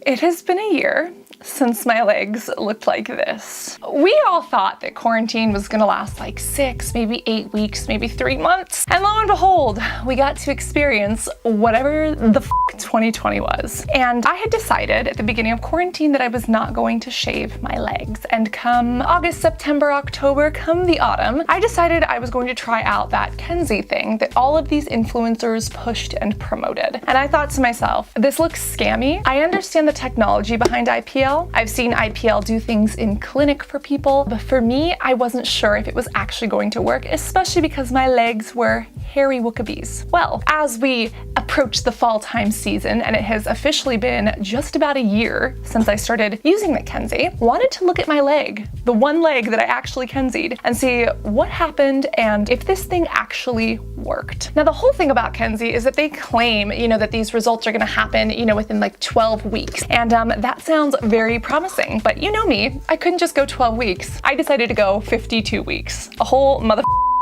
It has been a year since my legs looked like this. We all thought that quarantine was gonna last like 6, maybe 8 weeks, maybe 3 months. And lo and behold, we got to experience whatever the f 2020 was. And I had decided at the beginning of quarantine that I was not going to shave my legs. And come August, September, October, come the autumn, I decided I was going to try out that Kenzie thing that all of these influencers pushed and promoted. And I thought to myself, this looks scammy. I understand the technology behind IPL. I've seen IPL do things in clinic for people, but for me, I wasn't sure if it was actually going to work, especially because my legs were hairy wookabees. Well, as we approach the fall time season, and it has officially been just about a year since I started using the Kenzie, wanted to look at my leg, the one leg that I actually Kenzied, and see what happened and if this thing actually worked. Now, the whole thing about Kenzie is that they claim, that these results are gonna happen, within like 12 weeks. And that sounds very promising, but you know me, I couldn't just go 12 weeks. I decided to go 52 weeks, a whole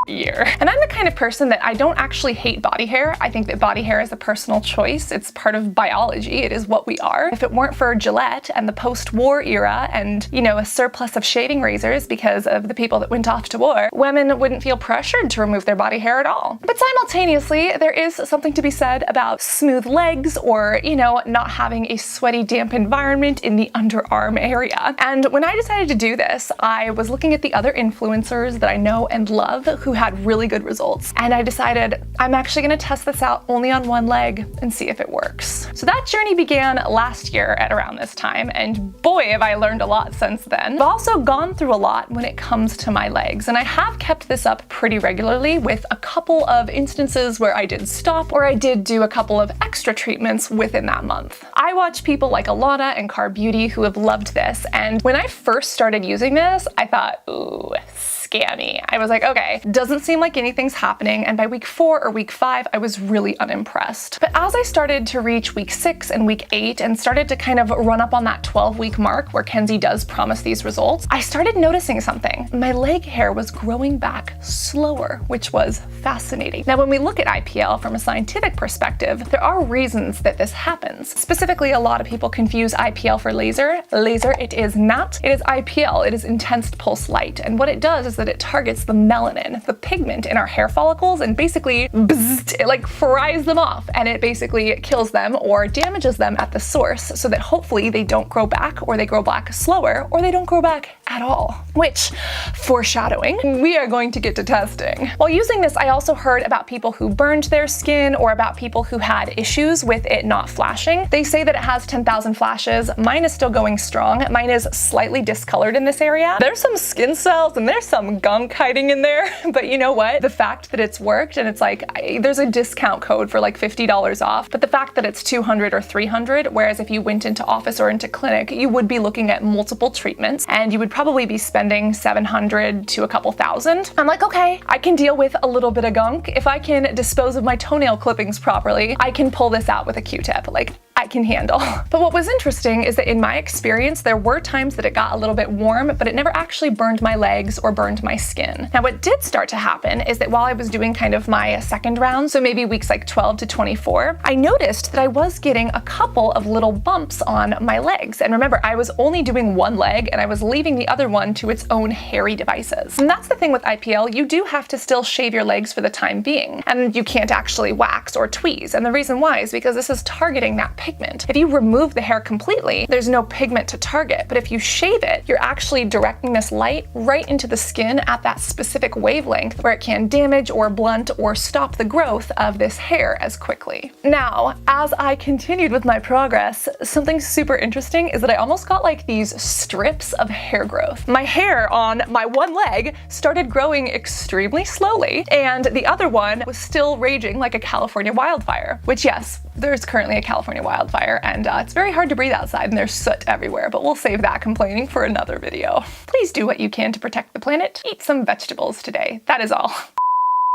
year. And I'm the kind of person that I don't actually hate body hair. I think that body hair is a personal choice. It's part of biology. It is what we are. If it weren't for Gillette and the post-war era and, a surplus of shaving razors because of the people that went off to war, women wouldn't feel pressured to remove their body hair at all. But simultaneously, there is something to be said about smooth legs or, not having a sweaty, damp environment in the underarm area. And when I decided to do this, I was looking at the other influencers that I know and love who had really good results. And I decided I'm actually gonna test this out only on one leg and see if it works. So that journey began last year at around this time, and boy, have I learned a lot since then. I've also gone through a lot when it comes to my legs, and I have kept this up pretty regularly with a couple of instances where I did stop or I did do a couple of extra treatments within that month. I watch people like Alana and Car Beauty who have loved this, and when I first started using this, I thought, ooh, scammy. I was like, okay, doesn't seem like anything's happening, and by week 4 or week 5, I was really unimpressed. But as I started to reach week 6 and week 8 and started to kind of run up on that 12-week mark where Kenzie does promise these results, I started noticing something. My leg hair was growing back slower, which was fascinating. Now, when we look at IPL from a scientific perspective, there are reasons that this happens. Specifically, a lot of people confuse IPL for laser. Laser, it is not. It is IPL. It is intense pulse light. And what it does is that it targets the melanin, the pigment in our hair follicles, and basically it like fries them off, and it basically kills them or damages them at the source so that hopefully they don't grow back, or they grow back slower, or they don't grow back at all. Which, foreshadowing, we are going to get to testing. While using this, I also heard about people who burned their skin or about people who had issues with it not flashing. They say that it has 10,000 flashes. Mine is still going strong. Mine is slightly discolored in this area. There's some skin cells and there's some gunk hiding in there, but you know what? The fact that it's worked, and it's like, there's a discount code for like $50 off, but the fact that it's 200 or 300, whereas if you went into office or into clinic, you would be looking at multiple treatments and you would probably be spending 700 to a couple thousand. I'm like, okay, I can deal with a little bit of gunk. If I can dispose of my toenail clippings properly, I can pull this out with a Q-tip. Like, I can handle. But what was interesting is that in my experience, there were times that it got a little bit warm, but it never actually burned my legs or burned my skin. Now, what did start to happen is that while I was doing kind of my second round, so maybe weeks like 12 to 24, I noticed that I was getting a couple of little bumps on my legs. And remember, I was only doing one leg and I was leaving the other one to its own hairy devices. And that's the thing with IPL, you do have to still shave your legs for the time being, and you can't actually wax or tweeze. And the reason why is because this is targeting that pigment. If you remove the hair completely, there's no pigment to target, but if you shave it, you're actually directing this light right into the skin at that specific wavelength where it can damage or blunt or stop the growth of this hair as quickly. Now, as I continued with my progress, something super interesting is that I almost got like these strips of hair growth. My hair on my one leg started growing extremely slowly, and the other one was still raging like a California wildfire, which, yes, there's currently a California wildfire, and it's very hard to breathe outside and there's soot everywhere, but we'll save that complaining for another video. Please do what you can to protect the planet. Eat some vegetables today. That is all.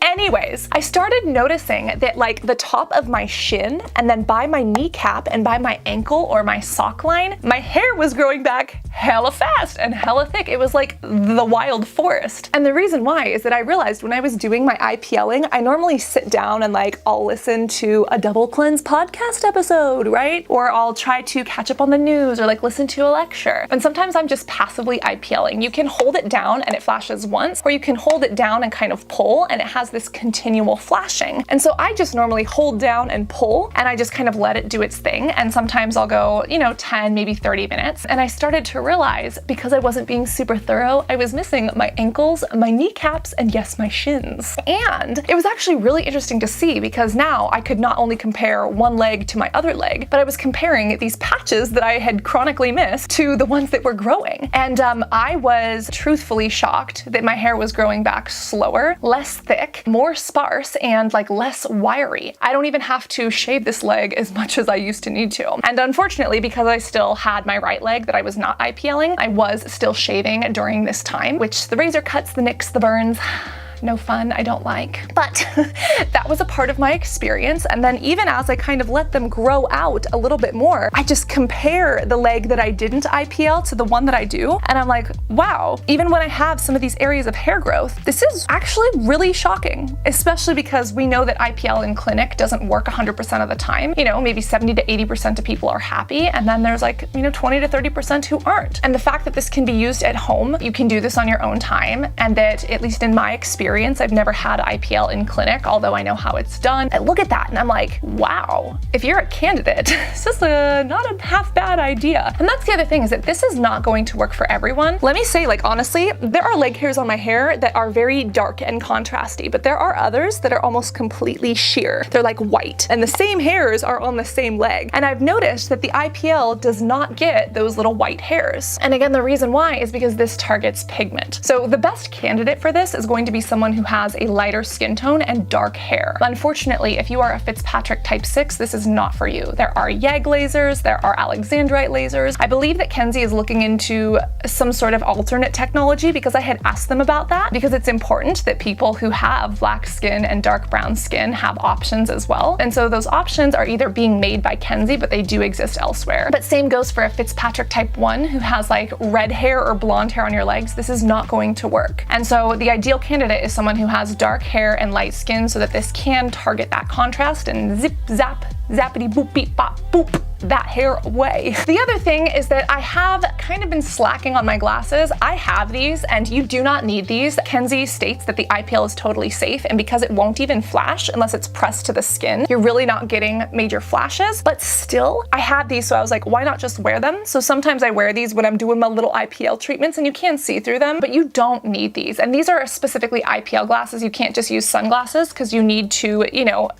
Anyways, I started noticing that like the top of my shin and then by my kneecap and by my ankle or my sock line, my hair was growing back hella fast and hella thick. It was like the wild forest. And the reason why is that I realized when I was doing my IPLing, I normally sit down and like I'll listen to a Double Cleanse podcast episode, right? Or I'll try to catch up on the news or like listen to a lecture. And sometimes I'm just passively IPLing. You can hold it down and it flashes once, or you can hold it down and kind of pull and it has this continual flashing. And so I just normally hold down and pull and I just kind of let it do its thing. And sometimes I'll go, 10, maybe 30 minutes. And I started to realize because I wasn't being super thorough, I was missing my ankles, my kneecaps, and yes, my shins. And it was actually really interesting to see because now I could not only compare one leg to my other leg, but I was comparing these patches that I had chronically missed to the ones that were growing. And I was truthfully shocked that my hair was growing back slower, less thick, more sparse, and like less wiry. I don't even have to shave this leg as much as I used to need to. And unfortunately, because I still had my right leg that I was not IPLing, I was still shaving during this time, which the razor cuts, the nicks, the burns, no fun, I don't like. But that was a part of my experience. And then even as I kind of let them grow out a little bit more, I just compare the leg that I didn't IPL to the one that I do. And I'm like, wow, even when I have some of these areas of hair growth, this is actually really shocking, especially because we know that IPL in clinic doesn't work 100% of the time. Maybe 70 to 80% of people are happy. And then there's like, 20 to 30% who aren't. And the fact that this can be used at home, you can do this on your own time. And that at least in my experience, I've never had IPL in clinic, although I know how it's done. I look at that and I'm like, wow, if you're a candidate, this is not a half bad idea. And that's the other thing is that this is not going to work for everyone. Let me say, like, honestly, there are leg hairs on my hair that are very dark and contrasty, but there are others that are almost completely sheer. They're like white and the same hairs are on the same leg. And I've noticed that the IPL does not get those little white hairs. And again, the reason why is because this targets pigment. So the best candidate for this is going to be someone who has a lighter skin tone and dark hair. Unfortunately, if you are a Fitzpatrick type 6, this is not for you. There are YAG lasers, there are Alexandrite lasers. I believe that Kenzie is looking into some sort of alternate technology because I had asked them about that, because it's important that people who have black skin and dark brown skin have options as well. And so those options are either being made by Kenzie, but they do exist elsewhere. But same goes for a Fitzpatrick type 1 who has like red hair or blonde hair on your legs. This is not going to work. And so the ideal candidate is someone who has dark hair and light skin so that this can target that contrast and zip, zap, zappity boop, beep, bop, boop, that hair away. The other thing is that I have kind of been slacking on my glasses. I have these and you do not need these. Kenzie states that the IPL is totally safe, and because it won't even flash unless it's pressed to the skin, you're really not getting major flashes. But still, I had these, so I was like, why not just wear them? So sometimes I wear these when I'm doing my little IPL treatments and you can see through them, but you don't need these. And these are specifically IPL glasses. You can't just use sunglasses because you need to,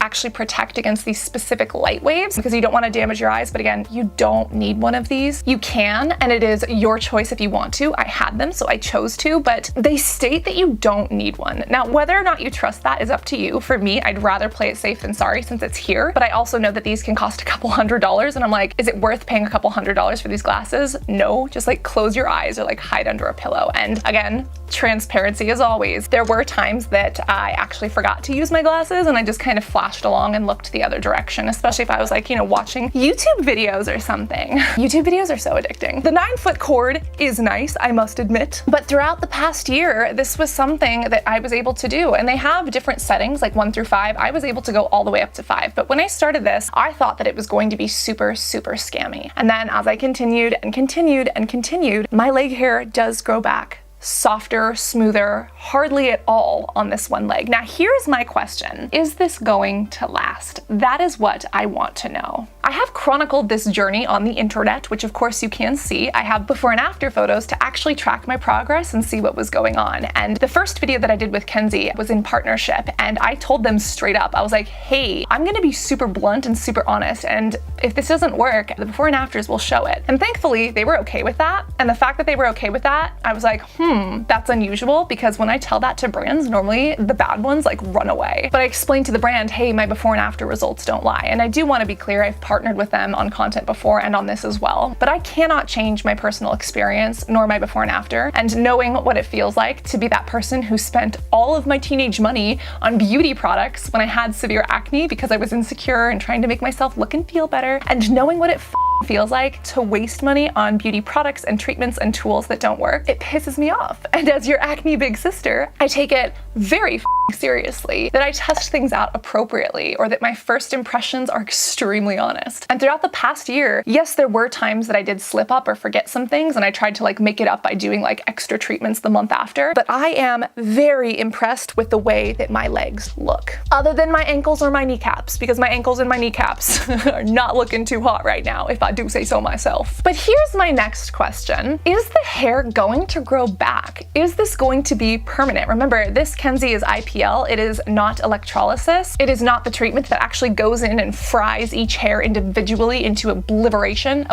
actually protect against these specific light waves because you don't want to damage your eyes. But again, you don't need one of these. You can, and it is your choice if you want to. I had them, so I chose to, but they state that you don't need one. Now, whether or not you trust that is up to you. For me, I'd rather play it safe than sorry since it's here, but I also know that these can cost a couple $100s, and I'm like, is it worth paying a couple $100s for these glasses? No, just like close your eyes or like hide under a pillow. And again, transparency as always. There were times that I actually forgot to use my glasses and I just kind of flashed along and looked the other direction, especially if I was like, watching YouTube videos or something. YouTube videos are so addicting. The 9-foot cord is nice, I must admit, but throughout the past year, this was something that I was able to do, and they have different settings like 1 through 5. I was able to go all the way up to 5, but when I started this, I thought that it was going to be super, super scammy. And then as I continued and continued and continued, my leg hair does grow back. Softer, smoother, hardly at all on this one leg. Now here's my question. Is this going to last? That is what I want to know. I have chronicled this journey on the internet, which of course you can see. I have before and after photos to actually track my progress and see what was going on. And the first video that I did with Kenzie was in partnership, and I told them straight up, I was like, hey, I'm gonna be super blunt and super honest, and if this doesn't work, the before and afters will show it. And thankfully, they were okay with that. And the fact that they were okay with that, I was like, that's unusual, because when I tell that to brands, normally the bad ones like run away. But I explained to the brand, hey, my before and after results don't lie. And I do want to be clear, I've partnered with them on content before and on this as well. But I cannot change my personal experience nor my before and after. And knowing what it feels like to be that person who spent all of my teenage money on beauty products when I had severe acne because I was insecure and trying to make myself look and feel better, and knowing what it feels like to waste money on beauty products and treatments and tools that don't work, it pisses me off. And as your acne big sister, I take it very seriously that I test things out appropriately, or that my first impressions are extremely honest. And throughout the past year, yes, there were times that I did slip up or forget some things, and I tried to like make it up by doing like extra treatments the month after, but I am very impressed with the way that my legs look. Other than my ankles or my kneecaps, because my ankles and my kneecaps are not looking too hot right now, if I do say so myself. But here's my next question. Is the hair going to grow back? Is this going to be permanent? Remember, this Kenzie is IPL. It is not electrolysis. It is not the treatment that actually goes in and fries each hair individually into obliteration,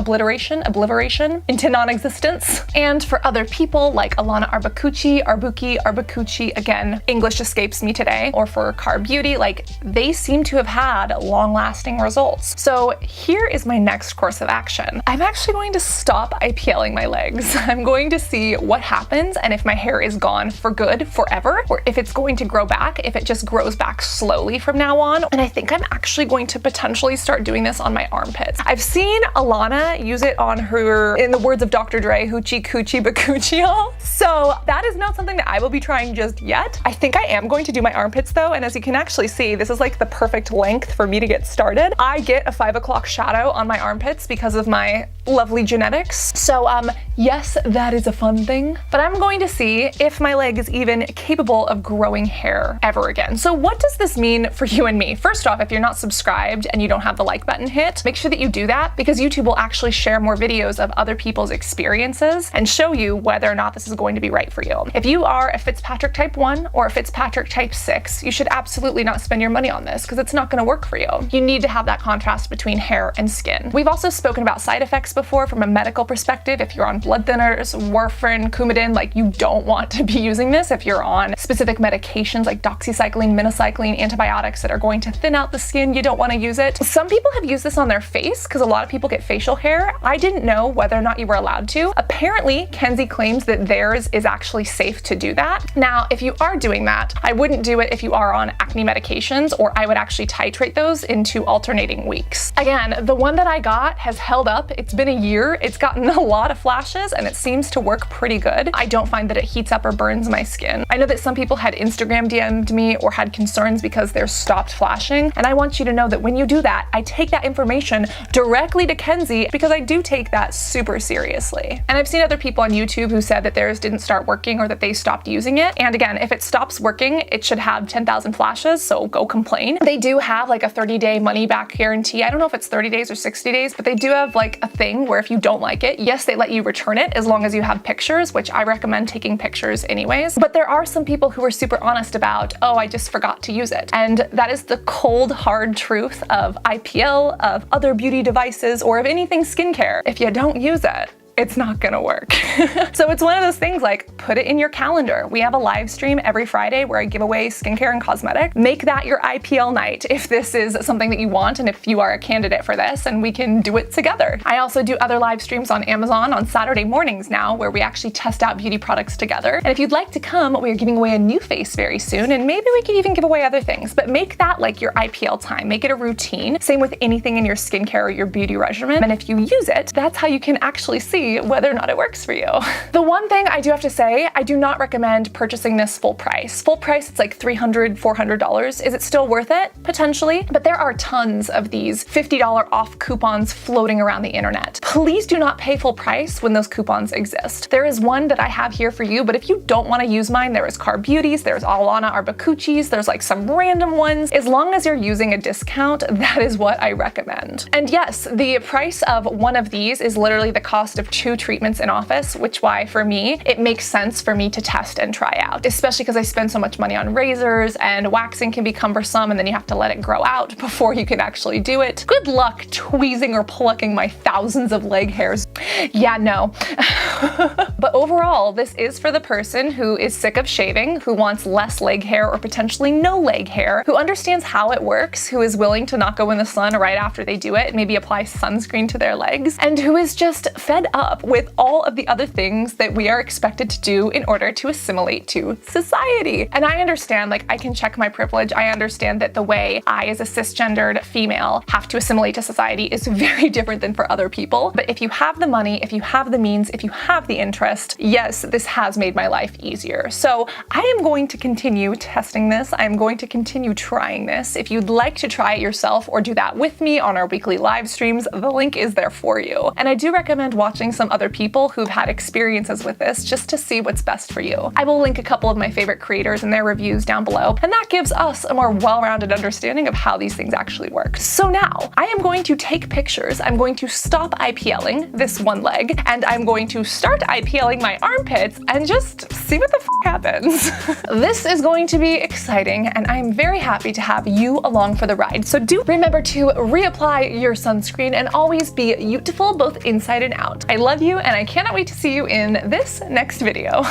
into non-existence. And for other people like Alana Arbuki, again, English escapes me today, or for Car Beauty, like they seem to have had long-lasting results. So here is my next course of action. I'm actually going to stop IPLing my legs. I'm going to see what happens, and if my hair is gone for good forever, or if it's going to grow back, if it just grows back slowly from now on. And I think I'm actually going to potentially start doing this on my armpits. I've seen Alana use it on her, in the words of Dr. Dre, hoochie coochie bakuchie. So that is not something that I will be trying just yet. I think I am going to do my armpits though, and as you can actually see, this is like the perfect length for me to get started. I get a 5 o'clock shadow on my armpits because of my lovely genetics. So yes, that is a fun thing, but I'm going to see if my leg is even capable of growing hair ever again. So what does this mean for you and me? First off, if you're not subscribed and you don't have the like button hit, make sure that you do that, because YouTube will actually share more videos of other people's experiences and show you whether or not this is going to be right for you. If you are a Fitzpatrick type 1 or a Fitzpatrick type 6, you should absolutely not spend your money on this, because it's not going to work for you. You need to have that contrast between hair and skin. We've also spoken about side effects before from a medical perspective. If you're on blood thinners, warfarin, Coumadin, like you don't want to be using this. If you're on specific medications like doxycycline, minocycline, antibiotics that are going to thin out the skin, you don't want to use it. Some people have used this on their face because a lot of people get facial hair. I didn't know whether or not you were allowed to. Apparently, Kenzie claims that theirs is actually safe to do that. Now, if you are doing that, I wouldn't do it if you are on acne medications, or I would actually titrate those into alternating weeks. Again, the one that I got has held up. It's been a year. It's gotten a lot of flashes and it seems to work pretty good. I don't find that it heats up or burns my skin. I know that some people had Instagram DM'd me or had concerns because theirs stopped flashing, and I want you to know that when you do that, I take that information directly to Kenzie, because I do take that super seriously. And I've seen other people on YouTube who said that theirs didn't start working or that they stopped using it. And again, if it stops working, it should have 10,000 flashes, so go complain. They do have like a 30-day money back guarantee. I don't know if it's 30 days or 60 days, but they do have like a thing where if you don't like it, yes, they let you return it as long as you have pictures, which I recommend taking pictures anyways. But there are some people who are super honest about, oh, I just forgot to use it. And that is the cold, hard truth of IPL, of other beauty devices, or of anything skincare. If you don't use it, it's not gonna work. So it's one of those things, like, put it in your calendar. We have a live stream every Friday where I give away skincare and cosmetics. Make that your IPL night if this is something that you want and if you are a candidate for this, and we can do it together. I also do other live streams on Amazon on Saturday mornings now where we actually test out beauty products together. And if you'd like to come, we're giving away a new face very soon, and maybe we could even give away other things. But make that like your IPL time. Make it a routine. Same with anything in your skincare or your beauty regimen. And if you use it, that's how you can actually see whether or not it works for you. The one thing I do have to say, I do not recommend purchasing this full price. Full price, it's like $300, $400. Is it still worth it? Potentially, but there are tons of these $50 off coupons floating around the internet. Please do not pay full price when those coupons exist. There is one that I have here for you, but if you don't want to use mine, there is Car Beauty's, there's Alana Arbuki's, there's like some random ones. As long as you're using a discount, that is what I recommend. And yes, the price of one of these is literally the cost of 2 treatments in office, which why for me, it makes sense for me to test and try out, especially because I spend so much money on razors and waxing can be cumbersome and then you have to let it grow out before you can actually do it. Good luck tweezing or plucking my thousands of leg hairs. Yeah, no. But overall, this is for the person who is sick of shaving, who wants less leg hair or potentially no leg hair, who understands how it works, who is willing to not go in the sun right after they do it, maybe apply sunscreen to their legs, and who is just fed up with all of the other things that we are expected to do in order to assimilate to society. And I understand, like, I can check my privilege. I understand that the way I, as a cisgendered female, have to assimilate to society is very different than for other people. But if you have the money, if you have the means, if you have the interest, yes, this has made my life easier. So I am going to continue testing this. I'm going to continue trying this. If you'd like to try it yourself or do that with me on our weekly live streams, the link is there for you. And I do recommend watching some other people who've had experiences with this just to see what's best for you. I will link a couple of my favorite creators and their reviews down below, and that gives us a more well-rounded understanding of how these things actually work. So now, I am going to take pictures, I'm going to stop IPLing this one leg, and I'm going to start IPLing my armpits and just see what the f happens. This is going to be exciting, and I'm very happy to have you along for the ride. So do remember to reapply your sunscreen and always be beautiful both inside and out. I love you, and I cannot wait to see you in this next video.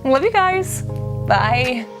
Love you guys. Bye.